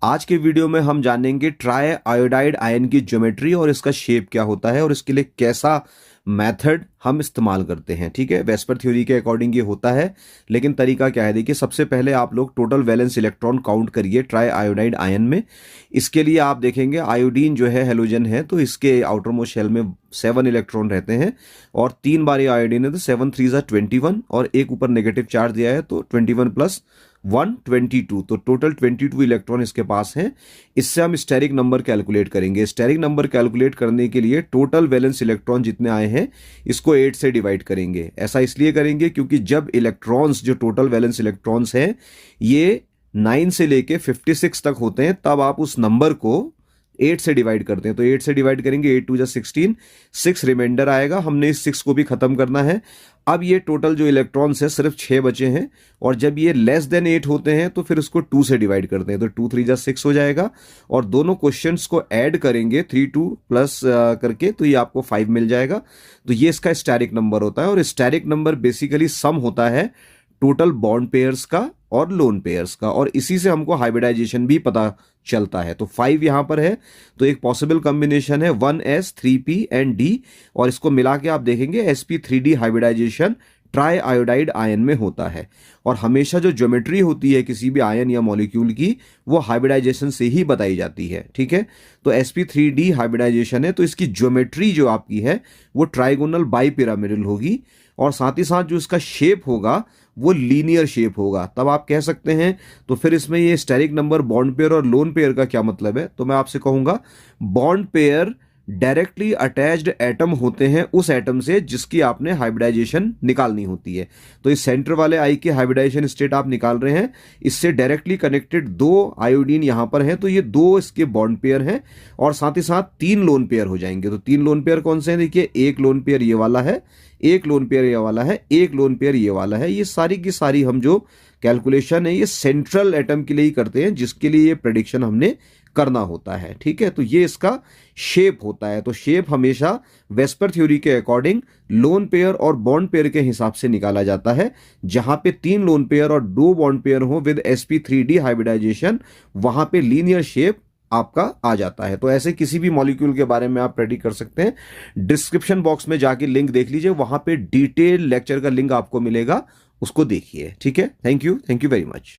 आज के वीडियो में हम जानेंगे ट्राई आयोडाइड आयन की ज्योमेट्री और इसका शेप क्या होता है और इसके लिए कैसा मेथड हम इस्तेमाल करते हैं। ठीक है, वेस्पर थ्योरी के अकॉर्डिंग ये होता है, लेकिन तरीका क्या है देखिए। सबसे पहले आप लोग टोटल वैलेंस इलेक्ट्रॉन काउंट करिए ट्राई आयोडाइड आयन में। इसके लिए आप देखेंगे आयोडीन जो है हेलोजन है, तो इसके आउटर मोस्ट शेल में 7 इलेक्ट्रॉन रहते हैं और 3 बार ये आयोडीन है, तो 7 3 21 और एक ऊपर नेगेटिव चार्ज दिया है, तो 21 प्लस 1 22, तो टोटल 22 इलेक्ट्रॉन इसके पास हैं। इससे हम स्टेरिक नंबर कैलकुलेट करेंगे। स्टेरिक नंबर कैलकुलेट करने के लिए टोटल वैलेंस इलेक्ट्रॉन जितने आए हैं इसको 8 से डिवाइड करेंगे। ऐसा इसलिए करेंगे क्योंकि जब इलेक्ट्रॉन्स, जो टोटल वैलेंस इलेक्ट्रॉन्स हैं, ये 9 से लेके 56 तक होते हैं, तब आप उस नंबर को 8 से डिवाइड करते हैं। तो 8 से डिवाइड करेंगे, 8 2 जा 16, 6 रिमाइंडर आएगा। हमने इस 6 को भी खत्म करना है। अब ये टोटल जो इलेक्ट्रॉन्स है सिर्फ 6 बचे हैं, और जब ये लेस देन 8 होते हैं तो फिर उसको 2 से डिवाइड करते हैं, तो 2 3 जा 6 हो जाएगा। और दोनों क्वेश्चंस को ऐड करेंगे 3 2 प्लस करके, तो ये आपको 5 मिल जाएगा। तो ये इसका स्टेरिक नंबर होता है, और स्टेरिक नंबर बेसिकली सम होता है टोटल बॉन्ड पेयर्स का और लोन पेयर्स का, और इसी से हमको हाइब्रिडाइजेशन भी पता चलता है। तो 5 यहां पर है, तो एक पॉसिबल कॉम्बिनेशन है 1s 3p एंड d, और इसको मिला के आप देखेंगे sp3d hybridisation try iodide ion में होता है। और हमेशा जो ज्योमेट्री होती है किसी भी आयन या मॉलिक्यूल की, वो हाइब्रिडाइजेशन से ही बताई जाती है। ठीक है, तो sp3d हाइब्रिडाइजेशन है, तो इसकी ज्योमेट्री जो आपकी है वो ट्राइगोनल बाइपिरामिडल होगी, और साथ ही साथ जो इसका शेप होगा वो लीनियर शेप होगा। तब आप कह सकते हैं, तो फिर इसमें ये स्टेरिक नंबर, बॉन्ड पेयर और लोन पेयर का क्या मतलब है, तो मैं आपसे कहूंगा bond pair directly attached atom होते हैं उस एटम से जिसकी आपने हाइब्रिडाइजेशन निकालनी होती है। तो इस सेंटर वाले आई की हाइब्रिडाइजेशन स्टेट आप निकाल रहे हैं, इससे डायरेक्टली कनेक्टेड 2 आयोडीन यहां पर हैं, तो ये 2 इसके बॉन्ड पेयर हैं, और साथ ही साथ 3 लोन पेयर हो जाएंगे। तो 3 लोन पेयर कौन से हैं, देखिए, एक लोन पेयर ये वाला है, एक लोन पेयर ये वाला है, एक लोन पेयर ये वाला है। ये सारी की सारी हम जो कैलकुलेशन है ये सेंट्रल एटम के लिए ही करते हैं, जिसके लिए ये प्रेडिक्शन हमने करना होता है। ठीक है, तो ये इसका शेप होता है। तो शेप हमेशा वेस्पर थ्योरी के अकॉर्डिंग लोन पेयर और बॉन्ड पेयर के हिसाब से निकाला जाता है। जहां पे 3 लोन पेयर और 2 बॉन्ड पेयर हो विद sp3d हाइब्रिडाइजेशन, वहां पे लीनियर शेप आपका आ जाता है। तो ऐसे किसी भी मॉलिक्यूल के बारे में आप प्रेडिक्ट कर सकते हैं। डिस्क्रिप्शन बॉक्स में जाके लिंक देख लीजिए, वहां पे डिटेल लेक्चर का लिंक आपको मिलेगा, उसको देखिए। ठीक है, थैंक यू वेरी मच।